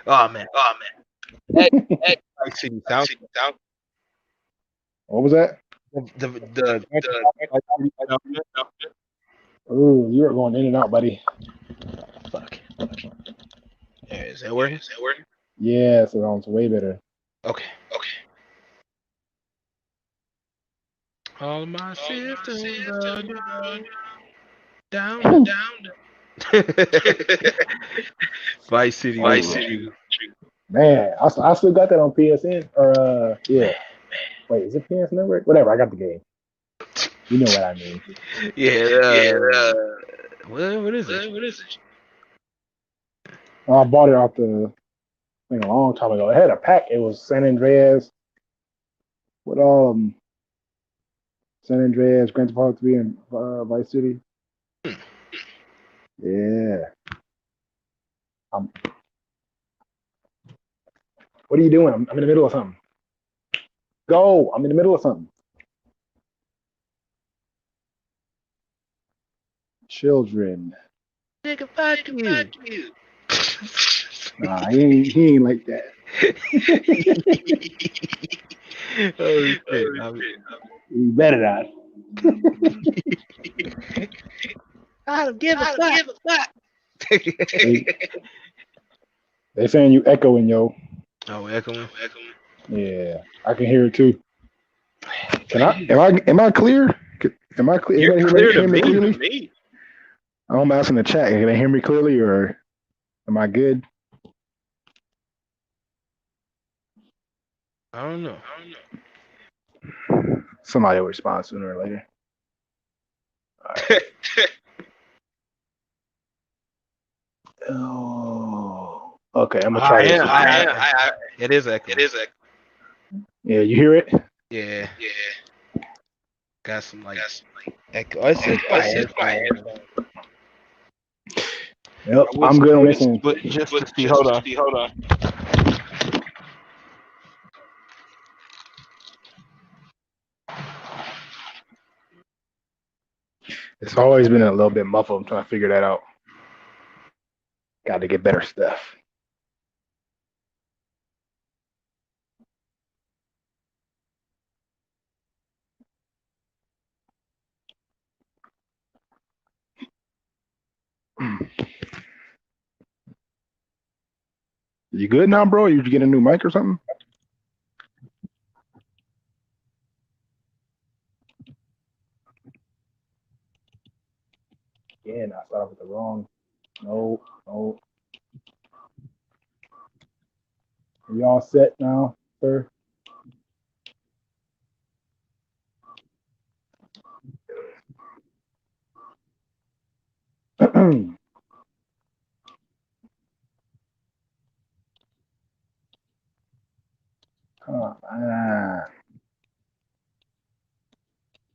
Oh man. Hey, Vice City sound. What was that? The Vice City sound. Ooh, you were going in and out, buddy. Fuck. Yeah, is that working? Yeah, so that was way better. Okay. All my systems are down. Vice City was the truth. Man, I still got that on PSN or yeah. Man. Wait, is it PS Network? Whatever, I got the game. You know what I mean. Yeah. What is it? I bought it off the thing a long time ago. It had a pack. It was San Andreas with San Andreas, Grand Theft Auto 3, and Vice City. Hmm. Yeah. Um, what are you doing? I'm in the middle of something. Go. I'm in the middle of something. Children. Nigga, fuck you. Nah, he ain't like that. Oh shit. He better not. I don't give a fuck. They, they saying you echoing, yo. Oh, echoing. Yeah, I can hear it too. Can I? Am I clear? Am I clear? You're Anybody clear to hear me me. clearly? I'm asking the chat. Can they hear me clearly, or am I good? I don't know. Somebody will respond sooner or later. All right. Oh, okay. I'm gonna try this. It is echoing. Yeah, you hear it? Yeah. Got some like echo. It's just my headphone. Yep, I would I'm good on this switch, one. but just to see. Hold on. It's always been a little bit muffled. I'm trying to figure that out. Got to get better stuff. You good now, bro? You get a new mic or something? Again, I started with the wrong. No, no. Are you all set now, sir? Come on.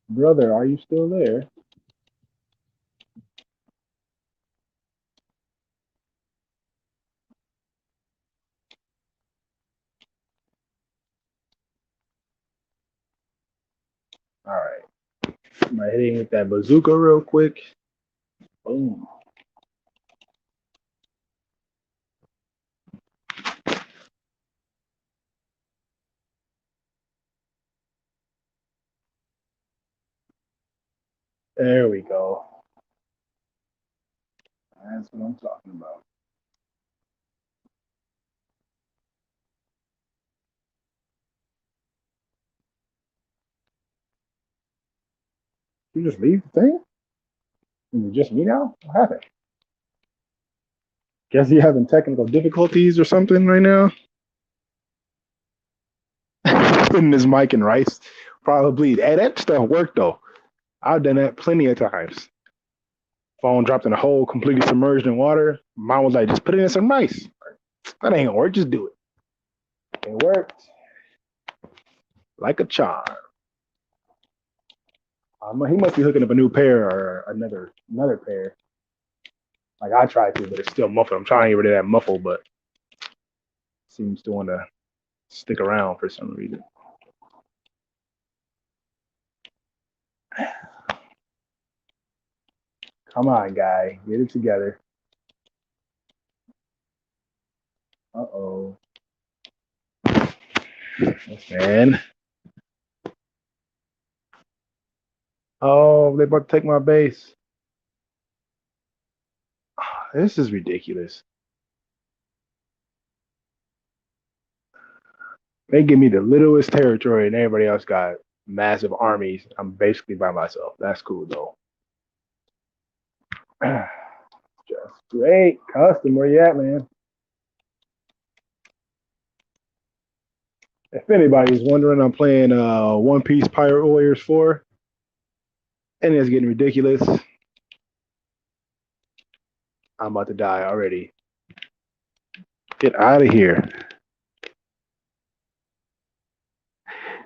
Brother, are you still there? All right. I'm gonna hit in with that bazooka real quick. Boom. There we go. That's what I'm talking about. You just leave the thing? Is it just me now? What happened? Guess you having technical difficulties or something right now? Putting his mic in rice. Probably. Hey, that stuff worked though. I've done that plenty of times. Phone dropped in a hole, completely submerged in water. Mom was like, just put it in some rice. That ain't gonna work. Just do it. It worked like a charm. He must be hooking up a new pair or another pair. Like I tried to, but it's still muffled. I'm trying to get rid of that muffle, but it seems to want to stick around for some reason. Come on, guy, get it together. Uh-oh. Yes, man. Oh, they about to take my base. This is ridiculous. They give me the littlest territory and everybody else got massive armies. I'm basically by myself. That's cool though. Just great. Custom, where you at, man? If anybody's wondering, I'm playing One Piece Pirate Warriors 4, and it's getting ridiculous. I'm about to die already. Get out of here.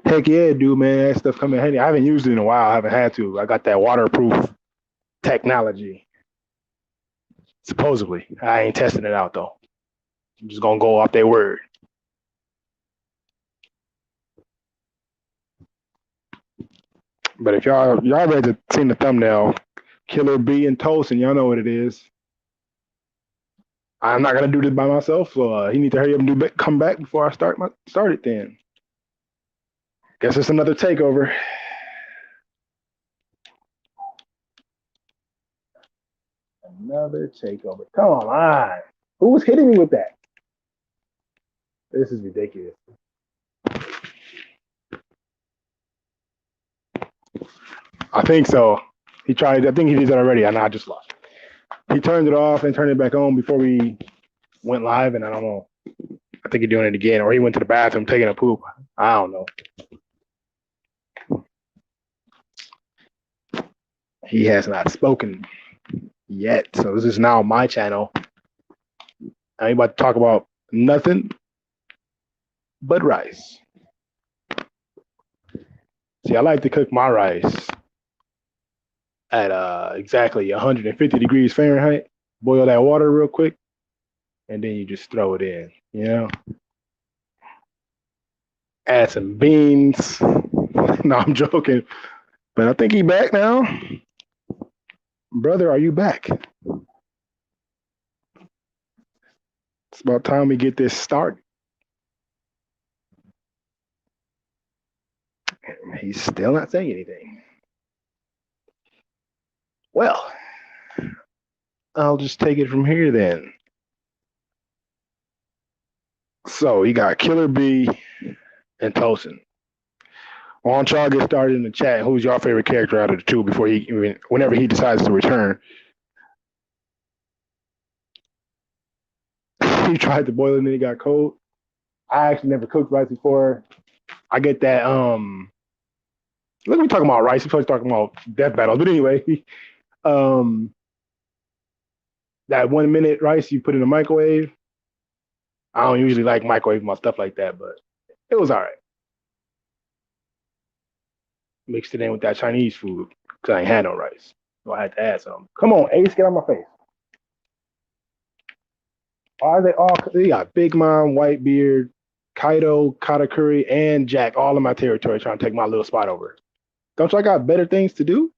Heck yeah, dude, man. That stuff come in handy. I haven't used it in a while. I haven't had to. I got that waterproof technology. Supposedly. I ain't testing it out though. I'm just gonna go off their word. But if y'all already seen the thumbnail, Killer B and Tosen, y'all know what it is. I'm not gonna do this by myself, so he need to hurry up and come back before I start it. Then guess it's another takeover. Another takeover. Come on. Who was hitting me with that? This is ridiculous. I think so. He tried. I think he did that already, and I just lost. He turned it off and turned it back on before we went live, and I don't know. I think he's doing it again, or he went to the bathroom taking a poop. I don't know. He has not spoken yet, so this is now my channel. I'm about to talk about nothing but rice. See, I like to cook my rice at exactly 150 degrees Fahrenheit. Boil that water real quick, and then you just throw it in, you know? Add some beans. No, I'm joking. But I think he back now. Brother, are you back? It's about time we get this started. He's still not saying anything. Well, I'll just take it from here then. So you got Killer B and Tosen. Why don't y'all get started in the chat? Who's your favorite character out of the two before whenever he decides to return? He tried to boil it and then it got cold. I actually never cooked rice before. I get that. Let me talk about rice. We're talking about death battles, but anyway, that 1 minute rice you put in the microwave. I don't usually like microwave my stuff like that, but it was all right. Mixed it in with that Chinese food because I ain't had no rice, so I had to add some. Come on, Ace, get out my face. Are they all? They got Big Mom, Whitebeard, Kaido, Katakuri, and Jack all in my territory trying to take my little spot over. Don't y'all got better things to do?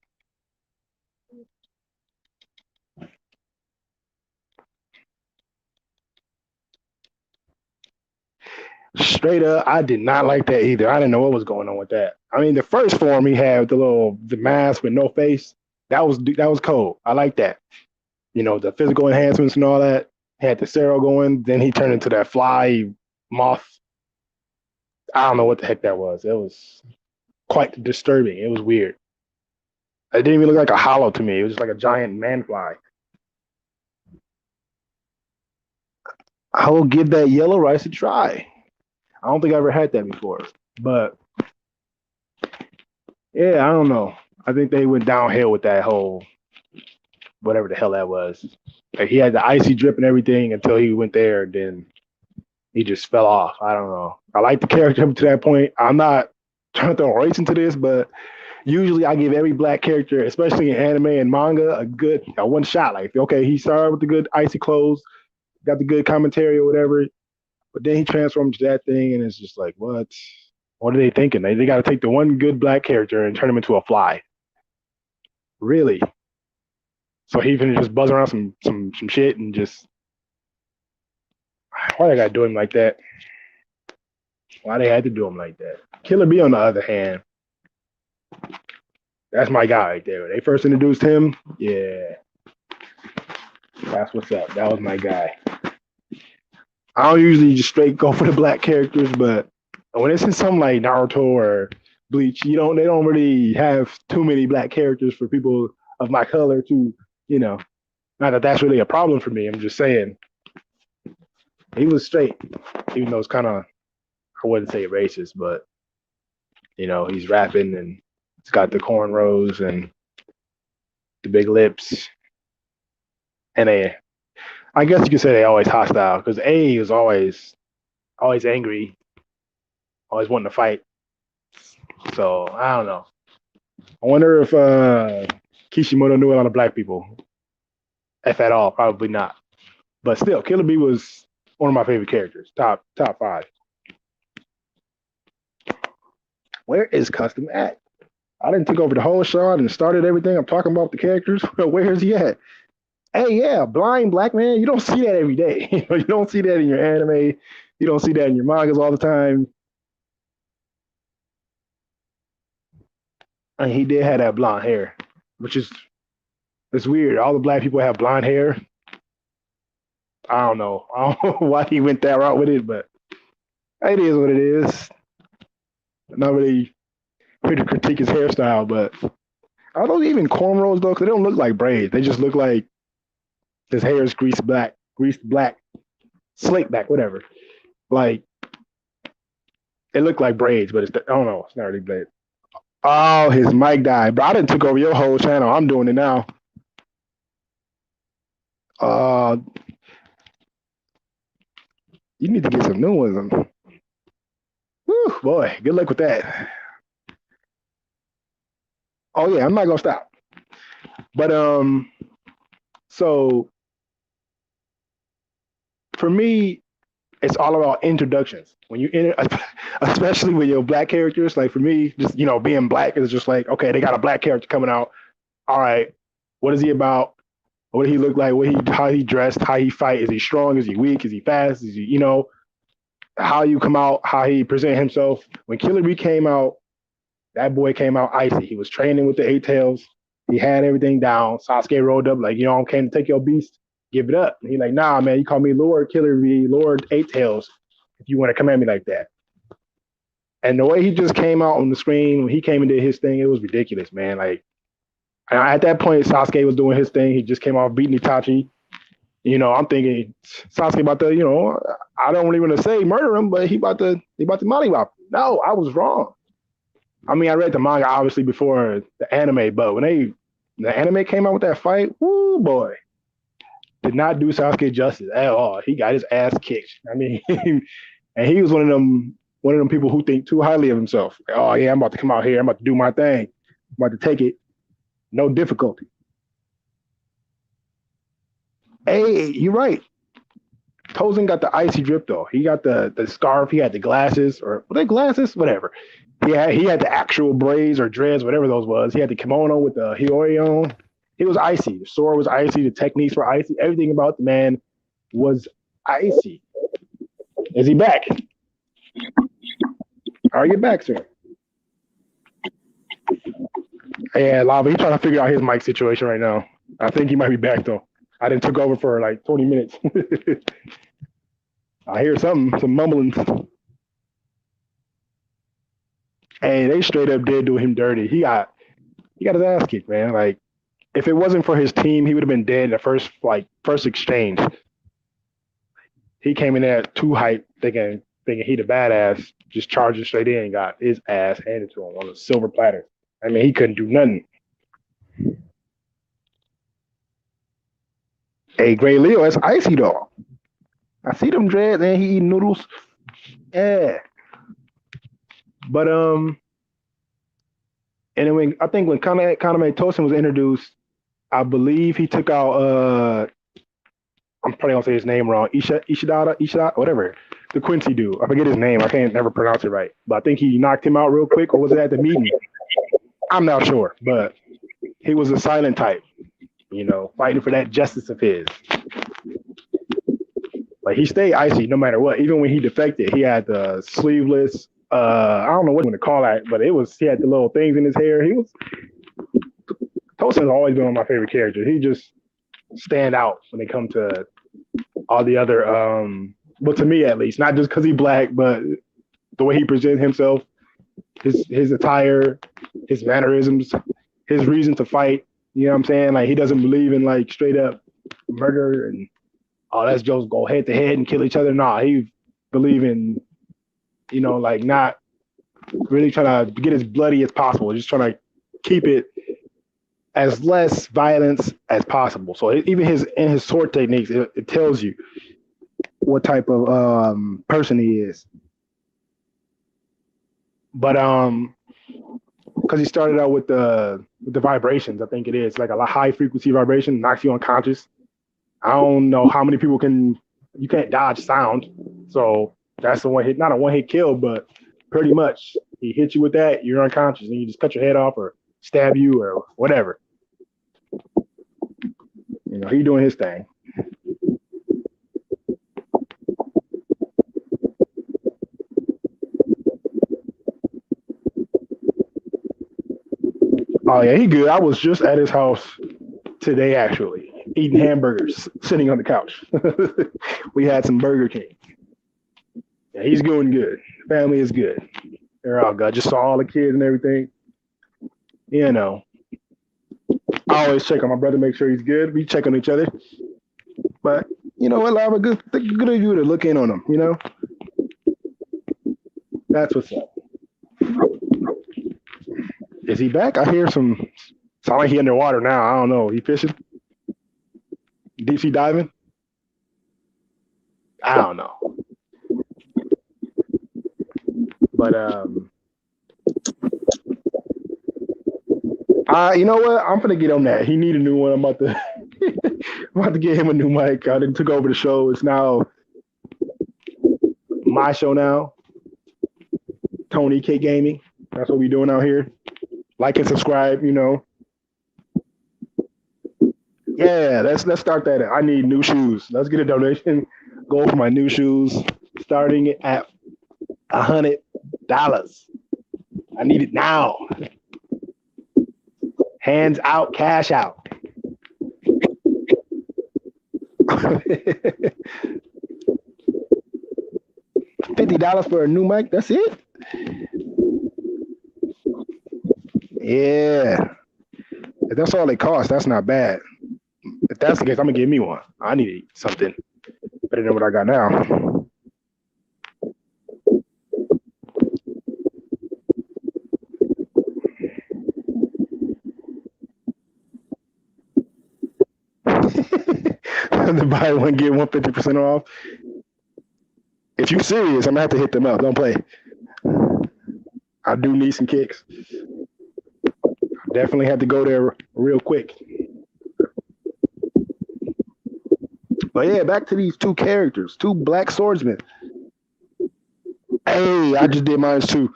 Straight up, I did not like that either. I didn't know what was going on with that. I mean, the first form he had the mask with no face. That was cold. I like that. You know, the physical enhancements and all that. He had the Cero going. Then he turned into that fly moth. I don't know what the heck that was. It was quite disturbing. It was weird. It didn't even look like a hollow to me. It was just like a giant man fly. I will give that yellow rice a try. I don't think I ever had that before. But yeah, I don't know. I think they went downhill with that whole whatever the hell that was. Like he had the icy drip and everything until he went there, and then he just fell off. I don't know. I like the character up to that point. I'm not trying to throw race into this, but usually I give every black character, especially in anime and manga, a one shot. Like, okay, he started with the good icy clothes, got the good commentary or whatever, but then he transformed to that thing, and it's just like, what? What are they thinking? They got to take the one good black character and turn him into a fly. Really? So he can just buzz around some shit and just Why they gotta do him like that? Why they had to do him like that? Killer B, on the other hand, that's my guy right there. When they first introduced him, yeah, that's what's up. That was my guy. I don't usually just straight go for the black characters, but when it's in something like Naruto or Bleach, they don't really have too many black characters for people of my color to, you know, not that that's really a problem for me. I'm just saying he was straight, even though it's kind of, I wouldn't say racist, but he's rapping and he's got the cornrows and the big lips, and I guess you could say they always hostile because A was always angry, always wanting to fight. So I don't know. I wonder if Kishimoto knew a lot of black people, if at all. Probably not. But still, Killer B was one of my favorite characters. Top five. Where is Custom at? I didn't take over the whole show. I didn't started everything. I'm talking about the characters. Where is he at? Hey, yeah, blind black man. You don't see that every day. You don't see that in your anime. You don't see that in your mangas all the time. And he did have that blonde hair, which is it's weird. All the black people have blonde hair. I don't know. I don't know why he went that route with it, but it is what it is. Not really here to critique his hairstyle, but are those even cornrows though? Because they don't look like braids. They just look like his hair is greased black, slick back, whatever. Like it looked like braids, but I don't know. It's not really braids. Oh, his mic died, bro. I didn't took over your whole channel. I'm doing it now. You need to get some new ones. Whew, boy, good luck with that. Oh yeah, I'm not gonna stop. But so for me, it's all about introductions. When you enter, especially with your black characters, like for me, just being black is just like, okay, they got a black character coming out. All right, what is he about? What did he look like? How he dressed? How he fight? Is he strong? Is he weak? Is he fast? Is he how you come out? How he present himself? When Killer B came out, that boy came out icy. He was training with the Eight Tails. He had everything down. Sasuke rolled up like, I came to take your beast. Give it up. And he like, nah, man, you call me Lord Killer B, Lord Eight Tails, if you want to come at me like that. And the way he just came out on the screen, when he came and did his thing, it was ridiculous, man. Like, at that point, Sasuke was doing his thing. He just came off beating Itachi. I'm thinking Sasuke about to, I don't really want to say murder him, but he about to mollywop. No, I was wrong. I mean, I read the manga obviously before the anime, but when the anime came out with that fight, woo boy, did not do Sasuke justice at all. He got his ass kicked. I mean, and he was one of them people who think too highly of himself. Like, oh yeah, I'm about to come out here. I'm about to do my thing. I'm about to take it. No difficulty. Hey, you're right. Tosen got the icy drip though. He got the scarf. He had the glasses, or were they glasses? Whatever. He had the actual braids or dreads, whatever those was. He had the kimono with the Hiyori on. He was icy. The sword was icy. The techniques were icy. Everything about the man was icy. Is he back? Are you back, sir? Yeah, Lava. He's trying to figure out his mic situation right now. I think he might be back though. I didn't took over for like 20 minutes. I hear some mumbling. Hey, they straight up did do him dirty. He got his ass kicked, man. Like, if it wasn't for his team, he would have been dead in the first exchange. He came in there too hyped, thinking he the badass, just charging straight in and got his ass handed to him on a silver platter. I mean, he couldn't do nothing. Hey, Gray Leo, that's icy though. I see them dreads and he eating noodles. Yeah. But and then I think when Kaname Tosen was introduced, I believe he took out I'm probably gonna say his name wrong. Ishida, whatever. The Quincy dude. I forget his name. I can't never pronounce it right. But I think he knocked him out real quick, or was it at the meeting? I'm not sure, but he was a silent type, fighting for that justice of his. Like he stayed icy no matter what. Even when he defected, he had the sleeveless. I don't know what you want to call that, but it was he had the little things in his hair. He was Tosen's always been one of my favorite characters. He just stand out when it comes to all the other. Well, to me at least, not just because he's black, but the way he presents himself, his attire, his mannerisms, his reason to fight. You know what I'm saying? Like he doesn't believe in like straight up murder and let's just go head to head and kill each other. Nah, he believe in like not really trying to get as bloody as possible, just trying to keep it as less violence as possible. So even his sword techniques, it tells you what type of person he is. But because he started out with the vibrations, I think it is like a high frequency vibration knocks you unconscious. I don't know how many people you can't dodge sound, so that's the one hit, not a one hit kill, but pretty much he hits you with that, you're unconscious, and you just cut your head off or stab you or whatever. He doing his thing. Oh yeah, he good. I was just at his house today, actually, eating hamburgers, sitting on the couch. We had some Burger King. Yeah, he's doing good. Family is good. They're all good. Just saw all the kids and everything. I always check on my brother, make sure he's good. We check on each other. But you know what, Lava? Good of you to look in on him. That's what's up. Is he back? I hear some. Sound like he underwater now. I don't know. He fishing? Deep sea diving? I don't know. But you know what? I'm gonna get him that. He need a new one. I'm about to get him a new mic. I took over the show. It's now my show now. Tony K Gaming. That's what we doing out here. Like and subscribe. Yeah, let's start that. I need new shoes. Let's get a donation. Go for my new shoes. Starting at $100. I need it now. Hands out, cash out. $50 for a new mic. That's it. Yeah. If that's all it costs, that's not bad. If that's the case, I'm gonna give me one. I need something better than what I got now. To buy one, get 150% off. If you serious, I'm gonna have to hit them up. Don't play. I do need some kicks. Definitely have to go there real quick. But yeah, back to these two characters, two black swordsmen. Hey, I just did mine too.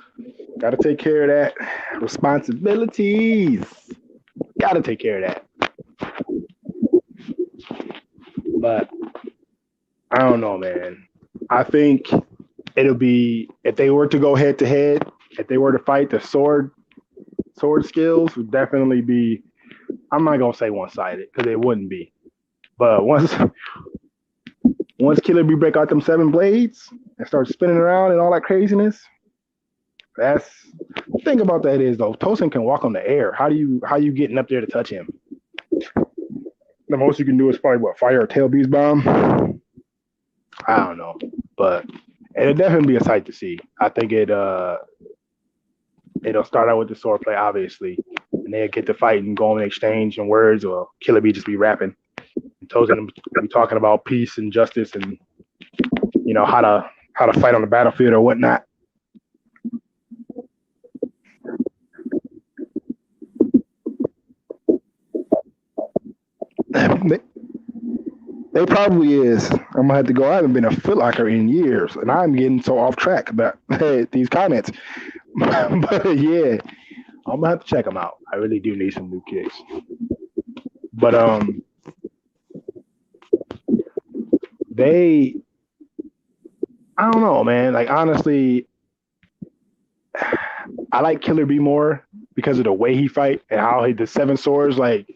Got to take care of that. Responsibilities. Got to take care of that. But I don't know, man. I think it'll be, if they were to go head to head, if they were to fight, the sword skills would definitely be, I'm not going to say one-sided because it wouldn't be. But once Killer Bee break out them 7 blades and start spinning around and all that craziness, the thing about that is though, Tosen can walk on the air. How you getting up there to touch him? The most you can do is probably fire a tail beast bomb. I don't know, but it'll definitely be a sight to see. I think it'll start out with the swordplay, obviously, and they'll get to fight and go and exchange in words, or Killer Bee just be rapping. And Tosen will be talking about peace and justice and how to fight on the battlefield or whatnot. They probably is. I'm gonna have to go. I haven't been a Foot Locker in years, and I'm getting so off track about these comments. But yeah, I'm gonna have to check them out. I really do need some new kicks. But they I don't know, man. Like honestly, I like Killer B more because of the way he fight and how he the seven swords. Like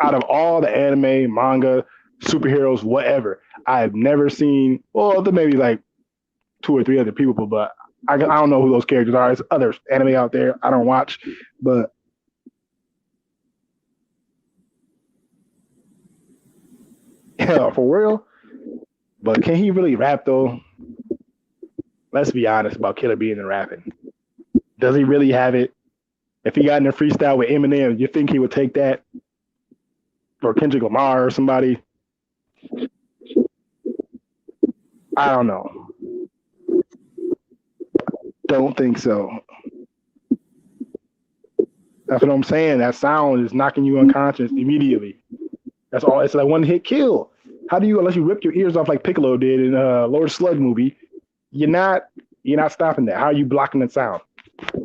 out of all the anime, manga, superheroes, whatever, I've never seen. Well, there may be like two or three other people, but I don't know who those characters are. There's other anime out there I don't watch, but yeah, for real. But can he really rap though? Let's be honest about Killer B and rapping. Does he really have it? If he got in a freestyle with Eminem, you think he would take that or Kendrick Lamar or somebody? I don't know. Don't think so. That's what I'm saying. That sound is knocking you unconscious immediately. That's all. It's like one hit kill. How do you, unless you rip your ears off like Piccolo did in Lord Slug movie, you're not you're not stopping that. How are you blocking the sound?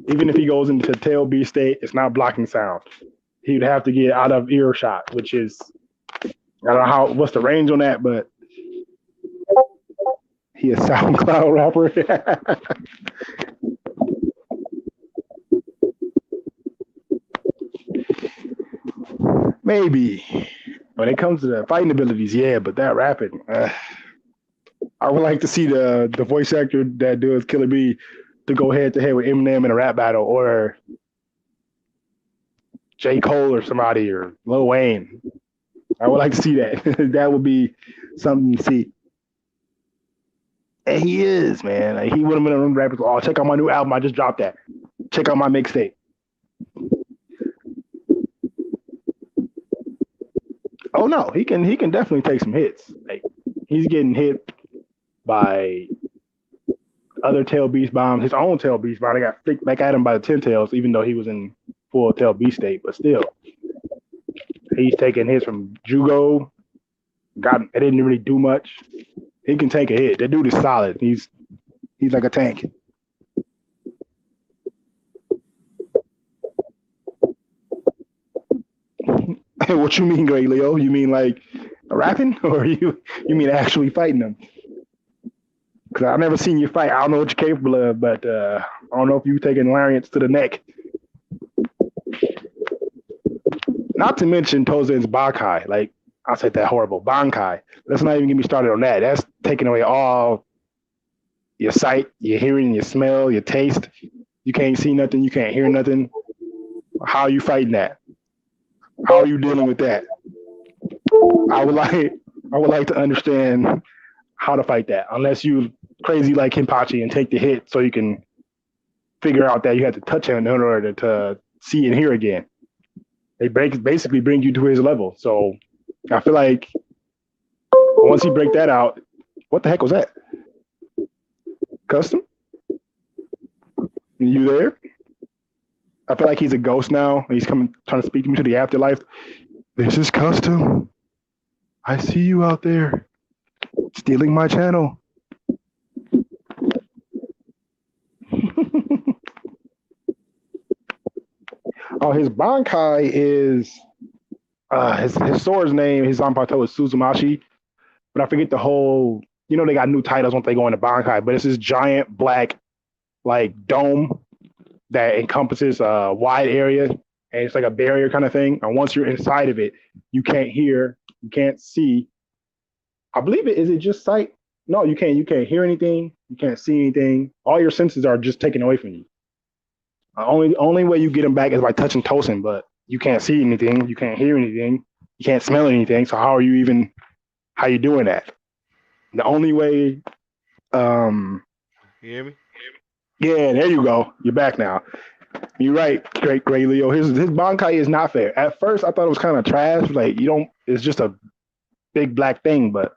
Even if he goes into tail B state, it's not blocking sound. He'd have to get out of earshot, which is I don't know how what's the range on that, but he a SoundCloud rapper. Maybe when it comes to the fighting abilities, yeah, but that rapping, I would like to see the voice actor that does Killer B to go head to head with Eminem in a rap battle, or J. Cole or somebody, or Lil Wayne. I would like to see that. That would be something to see. And he is, man. Like, he would have been a rapper. Oh, check out my new album. I just dropped that. Check out my mixtape. Oh no, he can definitely take some hits. Like he's getting hit by other tail beast bombs, his own tail beast bomb. I got flicked back at him by the ten tails, even though he was in full tail beast state. But still, he's taking hits from Jugo. Got it didn't really do much. He can take a hit. That dude is solid. He's like a tank. What you mean, Great Leo? You mean like rapping, or you mean actually fighting them? Because I've never seen you fight. I don't know what you're capable of, but I don't know if you taking lariats to the neck. Not to mention Tosen's Bankai. Like I said, that horrible Bankai. Let's not even get me started on that. That's taking away all your sight, your hearing, your smell, your taste. You can't see nothing. You can't hear nothing. How are you fighting that? How are you dealing with that? I would like I would like to understand how to fight that. Unless you crazy like Kenpachi and take the hit so you can figure out that you have to touch him in order to see and hear again. They basically bring you to his level. So I feel like once he break that out, what the heck was that? Custom? You there? I feel like he's a ghost now. He's coming trying to speak to me to the afterlife. This is Custom. I see you out there stealing my channel. Oh, his Bankai is his sword's name. His Zanpato is Suzumashi, but I forget the whole. You know they got new titles once they go into Bankai, but it's this giant black like dome that encompasses a wide area, and it's like a barrier kind of thing. And once you're inside of it, you can't hear, you can't see. I believe it is it just sight. No, you can't. You can't hear anything. You can't see anything. All your senses are just taken away from you. Only way you get them back is by touching Tosen, but you can't see anything. You can't hear anything. You can't smell anything. So how are you even? How you doing that? The only way. You hear me? Yeah, there you go. You're back now. You're right, great Gray Leo. His Bankai is not fair. At first, I thought it was kind of trash. Like you don't. It's just a big black thing, but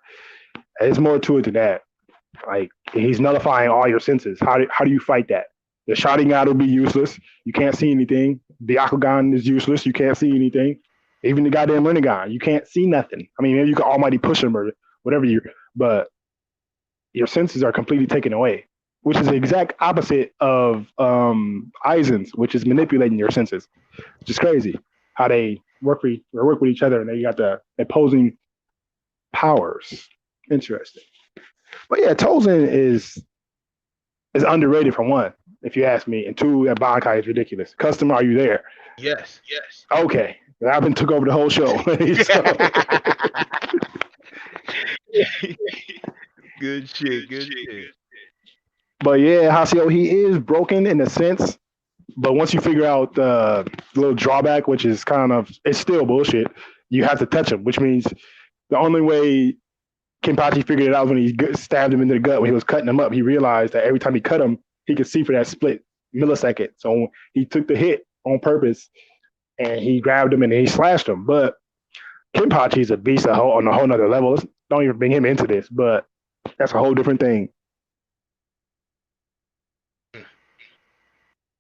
there's more to it than that. Like he's nullifying all your senses. How do you fight that? The Sharingan will be useless. You can't see anything. The Akugan is useless. You can't see anything. Even the goddamn Rinnegan, you can't see nothing. I mean, maybe you can Almighty push him or whatever you, but your senses are completely taken away, which is the exact opposite of Aizen's, which is manipulating your senses. Which is crazy how they work with each other and they got the opposing powers. Interesting. But yeah, Tosen is underrated for one, if you ask me, and two, that Bankai is ridiculous. Customer, are you there? Yes. Okay, I've been took over the whole show. So, Good shit. Good shit. but yeah, Hasio, he is broken in a sense. But once you figure out the little drawback, which is kind of it's still bullshit, you have to touch him, which means the only way Kenpachi figured it out when he stabbed him into the gut when he was cutting him up. He realized that every time he cut him, he could see for that split millisecond. So he took the hit on purpose and he grabbed him and he slashed him. But Kenpachi's a beast on a whole nother level. Let's don't even bring him into this, but that's a whole different thing.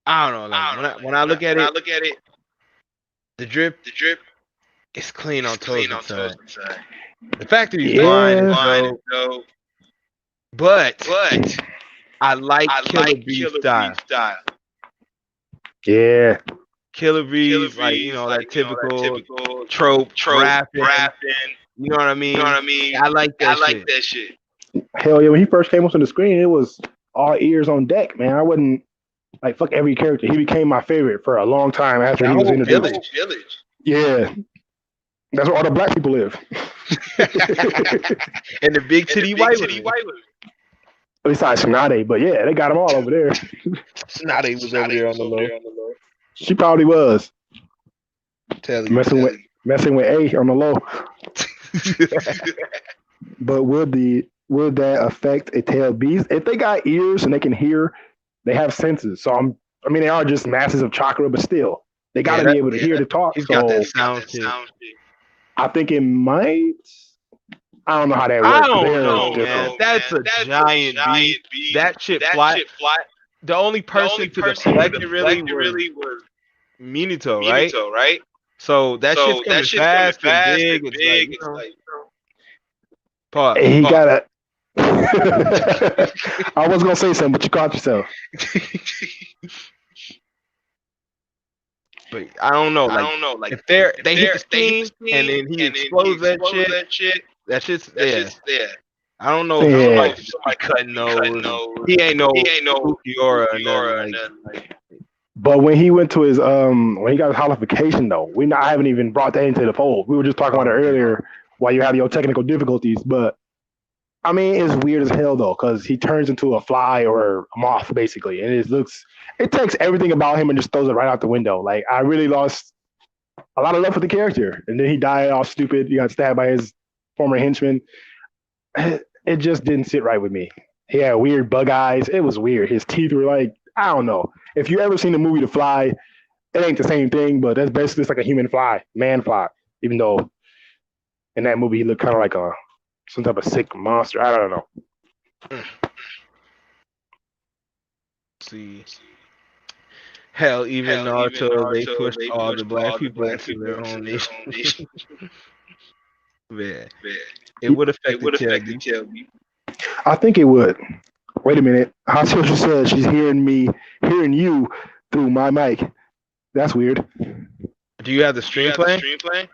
I don't know. Like when I look at it, the drip, it's clean on Tosen's side. The fact that he's blind is dope, but I like Killer Bee's style. Yeah. Killer Bee's, like, that typical trope, rapping. You know what I mean? I like that shit. Hell yeah, when he first came onto the screen, it was all ears on deck, man. I wouldn't like fuck every character. He became my favorite for a long time after he was introduced. Village. Yeah. That's where all the black people live. And the big titty white women. Besides Tsunade, but yeah, they got them all over there. Tsunade was over there on the low. She probably was. Tell you, messing with A on the low. But would that affect a tail beast? If they got ears and they can hear, they have senses. So they are just masses of chakra, but still, they got to be able to hear to talk. He's got that sound. I think it might. I don't know how that works. I don't know, man. That's a giant beast. That shit fly. The only person to deflect it really was Minato, right? So that shit's coming fast and big. It's like, pause. He got it. I was gonna say something, but you caught yourself. But I don't know. Like if they hit the steam and then he explodes that shit. That shit's there. I don't know. Yeah. Like somebody cutting nose. He ain't no Ukiora or nothing. Like, but when he went to his when he got his holification though, I haven't even brought that into the fold. We were just talking about it earlier while you have your technical difficulties. But I mean, it's weird as hell though, because he turns into a fly or a moth basically, and it takes everything about him and just throws it right out the window. Like I really lost a lot of love for the character, and then he died all stupid. He got stabbed by his former henchman. It just didn't sit right with me. He had weird bug eyes. It was weird. His teeth were like, I don't know. If you ever seen the movie The Fly, it ain't the same thing, but that's basically just like a human fly, man fly. Even though in that movie he looked kind of like some type of sick monster. I don't know. See. Hell, even Naruto, they pushed all the black people into their own nation. Man. It would affect the tail. I think it would. Wait a minute. Hasyoshi said she's hearing you through my mic. That's weird. Do you have the stream playing?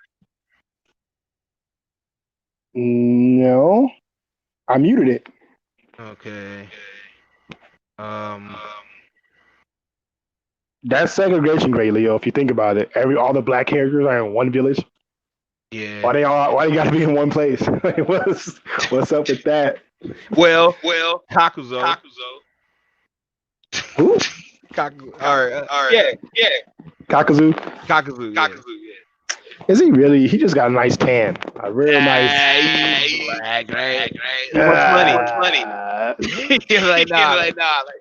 No. I muted it. Okay. That's segregation, Gray Leo. If you think about it, all the black characters are in one village. Yeah. Why you gotta be in one place? What's up with that? Well, Kakuzo. Who? All right. Yeah. Kakuzu. Yeah. Is he really? He just got a nice tan. A real nice. He's black, right? He wants money. He's like, nah.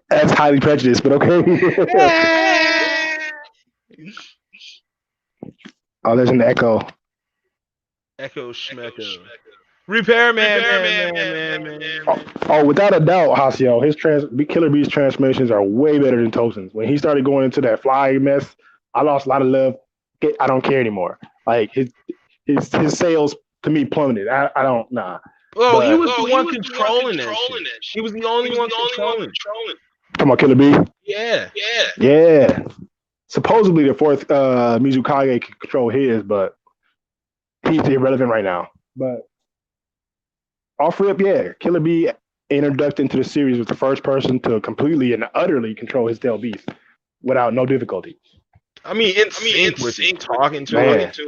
That's highly prejudiced, but okay. Oh, there's an echo. Echo Schmecko. Repairman. Oh, without a doubt, Hasio, Killer Bee's transformations are way better than Tosen's. When he started going into that fly mess, I lost a lot of love. I don't care anymore. Like his sales to me plummeted. I don't nah. Well, he was the one controlling that shit. He was the only one controlling. Come on, Killer Bee. Yeah. Supposedly the fourth Mizukage can control his, but he's irrelevant right now. But off rip, yeah, Killer Bee introduced into the series was the first person to completely and utterly control his tail beast without no difficulty. I mean, in sync with it, talking to it,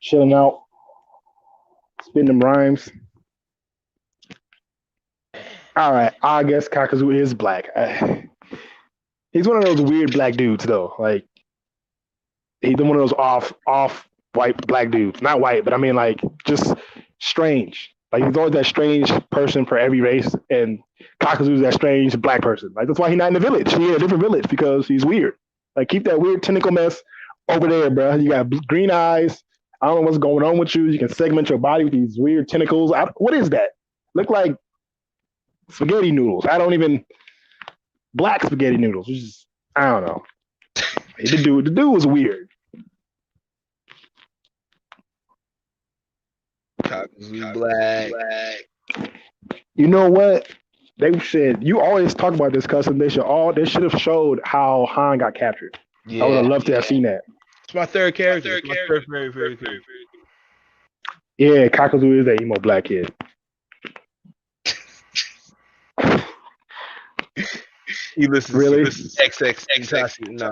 chilling out, spitting them rhymes. All right, I guess Kakazu is black. He's one of those weird black dudes, though. Like he's one of those off white black dudes. Not white, but I mean like just strange. Like he's always that strange person for every race, and Kakazu's that strange black person. Like that's why he's not in the village. He's in a different village because he's weird. Like keep that weird tentacle mess over there, bro. You got green eyes. I don't know what's going on with you. You can segment your body with these weird tentacles. What is that? Look like spaghetti noodles. Black spaghetti noodles. Which is, I don't know. The dude was weird. Kakazu black. You know what? They said you always talk about this, cousin. They should have showed how Han got captured. Yeah, I would have loved to have seen that. It's my third character. My third favorite. Yeah, Kakazu is that emo black kid. He listens. Really? He listens XX. No.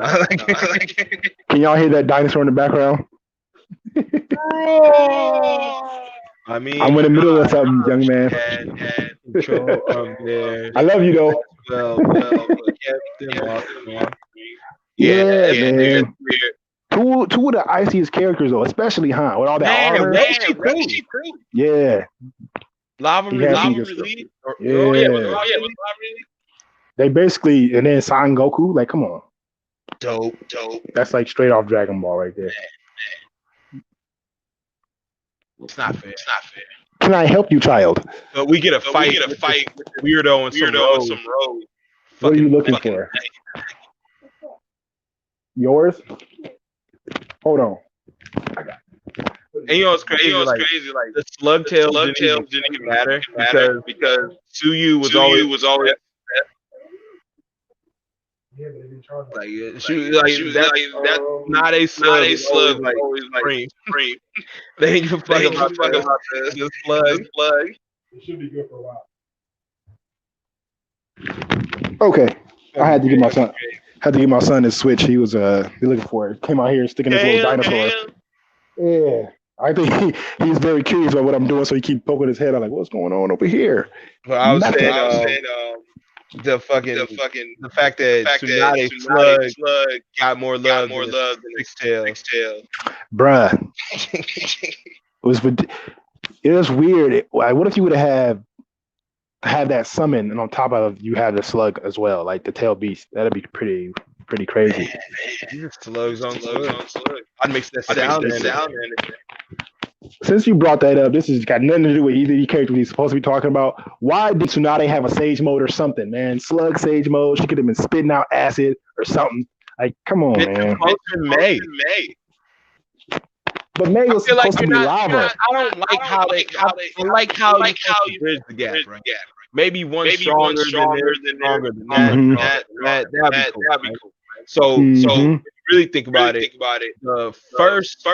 Can y'all hear that dinosaur in the background? I mean, I'm in the middle of something, young man. I love you though. Well, yeah, man. Two of the iciest characters though, especially Han with all that armor. Yeah. Lava release. Yeah. They basically, and then Son Goku, like, come on. Dope. That's like straight off Dragon Ball right there. It's not fair. Can I help you, child? But we get a fight with weirdo and some road. What are you looking for? Yours? Hold on. I got it. And you know what's crazy? Like the slug tail didn't even matter because Tsuyu was always. Yeah, but they didn't charge like that's not a slug. Always scream. They ain't give a fuck about the slug. It should be good for a while. Okay, I had to give my son his Switch. He was looking for it. Came out here sticking his little dinosaur. Yeah. I think he's very curious about what I'm doing, so he keep poking his head out like, what's going on over here? Well, I was saying the fact that Tsunade slug got more love than Six Tail. Bruh. It was weird. What if you would have that summon and on top of you have the slug as well, like the tail beast? That'd be pretty crazy. Slugs on slug. I'd mix that sound. Since you brought that up, this has got nothing to do with either of the characters he's supposed to be talking about. Why did Tsunade have a sage mode or something, man? Slug sage mode. She could have been spitting out acid or something. Like, come on, man. May. But May was supposed to be lava. I don't like how they. I like how you bridge the gap, right? Maybe one stronger than that. That'd be cool. So if you really think about it, the first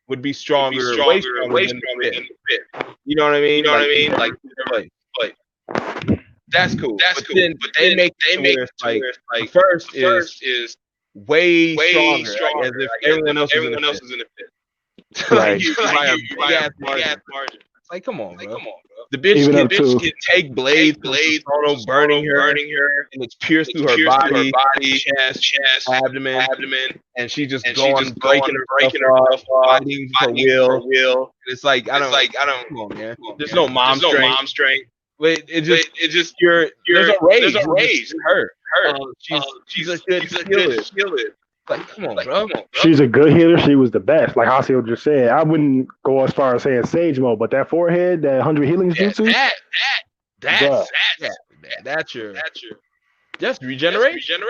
would be way stronger than the fifth. You know what I mean? Like that's cool. But they make it like first is way stronger, as if everyone else is in the fifth. Right. Big ass margin. It's like, come on, bro. The bitch can take blades, burning her, and it's pierced through her body, chest, abdomen, and she just going breaking herself off, fighting for will. It's like I don't. Come on, man. There's no mom strength. But it just there's a rage. Her. She's a good healer. Like, come on, bro. She's a good healer. She was the best. Like Haseo just said, I wouldn't go as far as saying sage mode, but that forehead, that 100 healings jutsu. That's regeneration.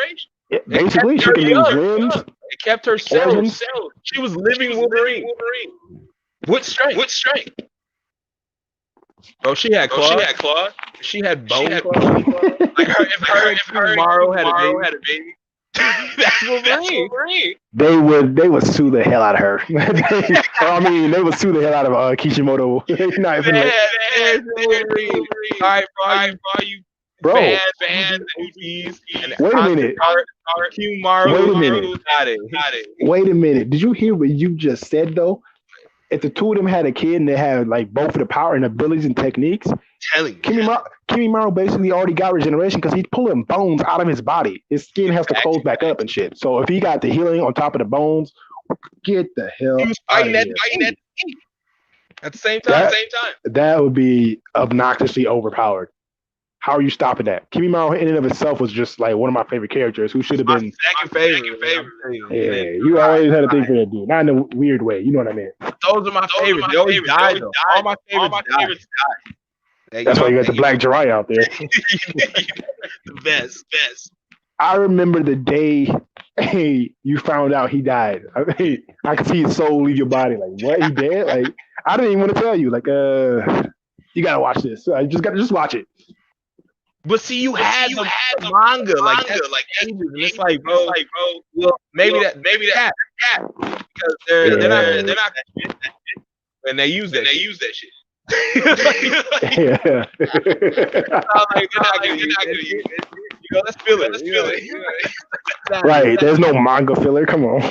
Yeah, basically, she can use limbs. It kept her cells. She was living Wolverine. What strength? Oh, she had claw. She had bone claw. Like if her and Maru had a baby. That's Wolverine. They would sue the hell out of her. They would sue the hell out of Kishimoto. All right, bro, you fans, OGs, and wait a minute. Wait a minute. Did you hear what you just said though? If the two of them had a kid and they had like both of the power and abilities and techniques, Kimimaro basically already got regeneration because he's pulling bones out of his body. His skin has to close back up and shit. So if he got the healing on top of the bones, get the hell he was fighting that at the same time. That would be obnoxiously overpowered. How are you stopping that? Kimimaro in and of itself was just like one of my favorite characters who should have been second favorite. Yeah, you always had a thing for that dude. Not in a weird way. You know what I mean? Those are my favorites. They always died though. All my favorites died. That's why you got the Black Jiraiya out there. The best. I remember the day you found out he died. I could see his soul leave your body. Like, what? He dead? Like, I didn't even want to tell you. Like, you gotta watch this. I just watch it. But see, you had the manga, like and it's like, bro, well, maybe that because they're not and they use that shit. Yeah. Let's feel it. Right. There's no manga filler. Come on.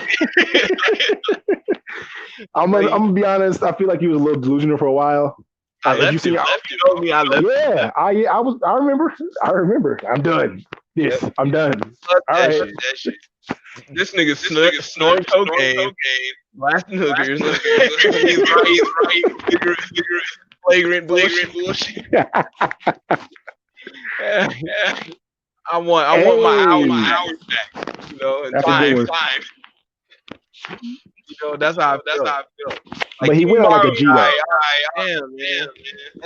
I'm gonna be honest. I feel like he was a little delusional for a while. I left you. Yeah, I remember. I'm done. Yes, I'm done. All right. This nigga snorting cocaine, blasting hookers. He's right. Flagrant bullshit. I want my hours back. You know, and time. You know, that's how I feel. Like, but he went out like a G though. Damn, man.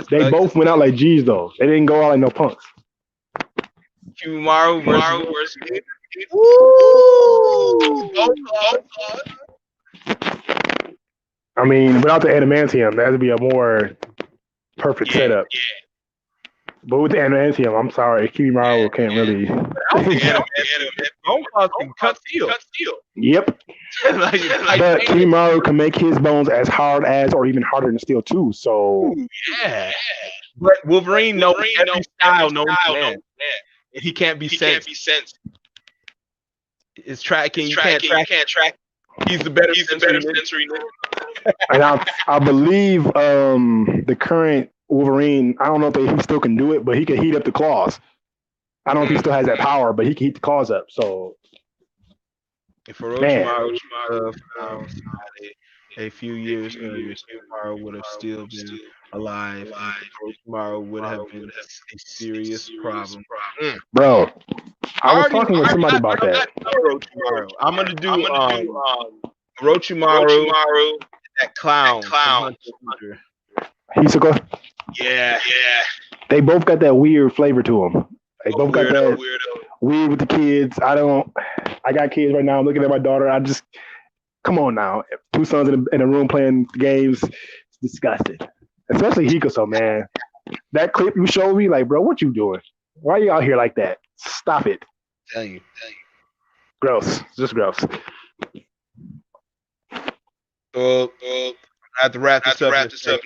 They both went out like G's though. They didn't go out like no punks. Kimimaro versus I mean, without the adamantium, that would be a more perfect setup. Yeah. But with the adamantium, I'm sorry, Kimimaro can't really. Bone claws can cut steel. Yep. But Kimimaro can make his bones as hard as, or even harder than steel too. So. Yeah. But Wolverine knows every style known to man. And he can't be sensed. His tracking, you can't track. He's the better sensory. And I believe the current Wolverine, I don't know if he still can do it, but he can heat up the claws. I don't know if he still has that power, but he can heat the claws up. So, if Orochimaru found a few years earlier, Kimimaro would have still been alive. Orochimaru would have been a serious problem. Bro, I was talking with somebody about that. I'm gonna do Orochimaru, that clown. Hisoka? Yeah. They both got that weird flavor to them. They both got that weird with the kids. I got kids right now. I'm looking at my daughter. Come on now. Two sons in a room playing games. It's disgusting. Especially Hikoso, man. That clip you showed me, like, bro, what you doing? Why are you out here like that? Stop it. Tell you. Gross. Just gross. So, I have to wrap this up.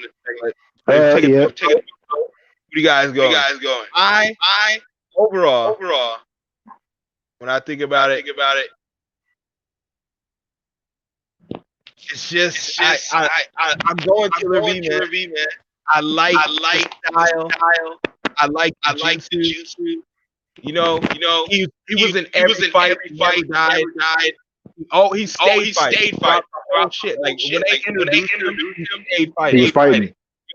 Yeah. Where you guys going? I overall, when I think about it, it's just I'm going Killer V, man. I like style. I like jutsu. You know, he was in every fight. Died. Oh, he stayed fighting. Shit, like when they introduced him, he stayed fighting. He was fighting.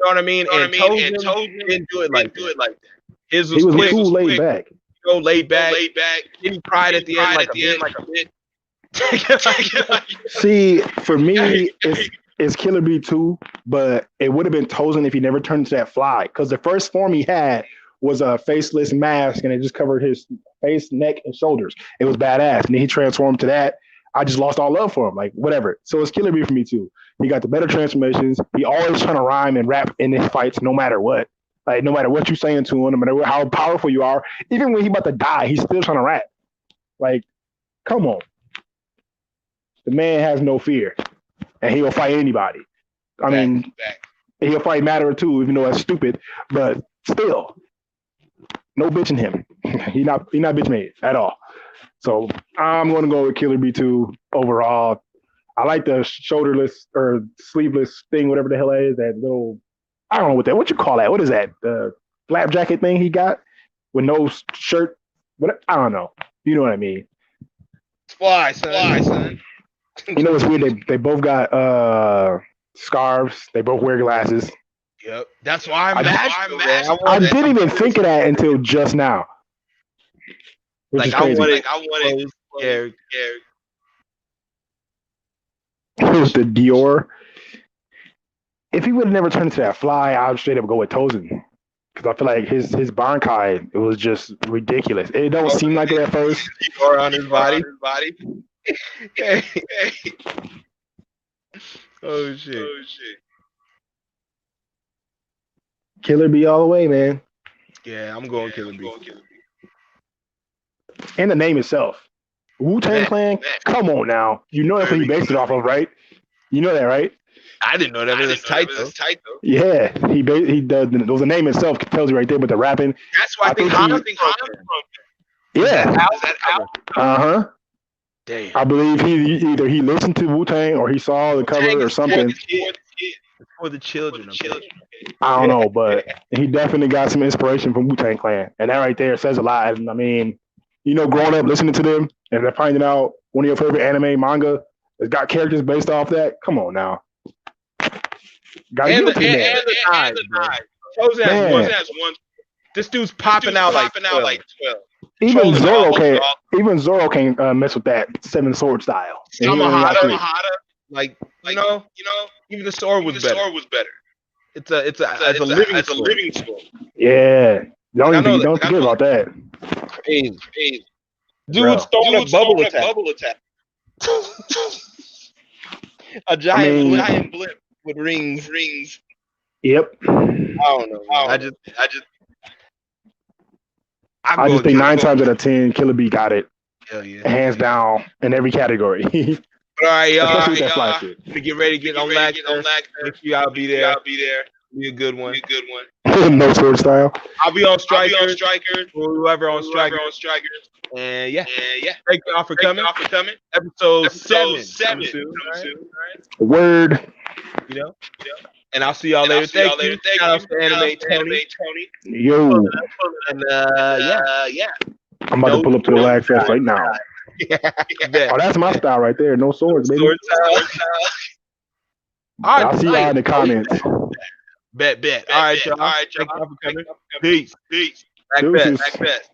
You know what I mean? And Tosen didn't do it like that. His was he was quick. cool, laid back. Laid back. Then he cried at the end like a bit. See, for me, it's Killer Bee too, but it would have been Tosen if he never turned into that fly. Because the first form he had was a faceless mask, and it just covered his face, neck, and shoulders. It was badass. And then he transformed to that. I just lost all love for him. Like, whatever. So it's Killer Bee for me too. He got the better transformations. He always trying to rhyme and rap in his fights, no matter what. Like, no matter what you're saying to him, no matter how powerful you are, even when he about to die, he's still trying to rap. Like, Come on. The man has no fear, and he'll fight anybody. I mean, he'll fight Madara too, even though that's stupid. But still, no bitch in him. He not bitch made at all. So I'm going to go with Killer B2 overall. I like the shoulderless or sleeveless thing, whatever the hell that is. That little, I don't know what you call that. What is that? The flap jacket thing he got with no shirt. What, I don't know. You know what I mean? Fly, son. You know what's weird? They both got scarves. They both wear glasses. Yep. That's why I'm mad. I didn't even think of that until just now. Which is crazy. I wanted scared. With the Dior. If he would have never turned into that fly, I would straight up go with Tosen. Because I feel like his Bankai, it was just ridiculous. It don't seem like it at first. Dior on his body. Hey. Oh shit. Killer B all the way, man. Yeah, I'm going Killer B. And the name itself. Wu-Tang Clan? Come on now. You know that's what he based it off of, right? You know that, right? I didn't know that. It was tight though. Yeah, he does. The name itself tells you right there, but the rapping. That's why I think Hana's from there. Yeah. Uh-huh. Damn. I believe he listened to Wu-Tang or he saw the cover or something. For the children. I don't know, but he definitely got some inspiration from Wu-Tang Clan. And that right there says a lot. I mean, you know, growing up listening to them and then finding out one of your favorite anime manga has got characters based off that. Come on now. And the knives. Tosen has one. This dude's popping out like 12. Even Zoro can't mess with that 7 sword style. Yamahata, like you know, even the sword was better. It's a living sword. Yeah, don't forget about that. Crazy. Dude's throwing a bubble attack. A giant blimp with rings. Yep. I don't know. I just think 9 times out of 10, Killer B got it. Hell yeah. Hands down in every category. All right, y'all. We get ready to get on lag. Make sure y'all be there. Be a good one. No sword style. I'll be on Strikers. Whoever on Strikers. And yeah. Thank y'all for coming. Episode 7. Soon, right? Word. You know? And I'll see y'all later. Thank you. Shout out to Anime Tony. Yo. And yeah. I'm about to pull up to the lag fest right now. Oh, that's my style right there. No swords, baby. Sword style. I'll see y'all in the comments. Bet. All right, y'all. Thank you for coming. Peace. Back best.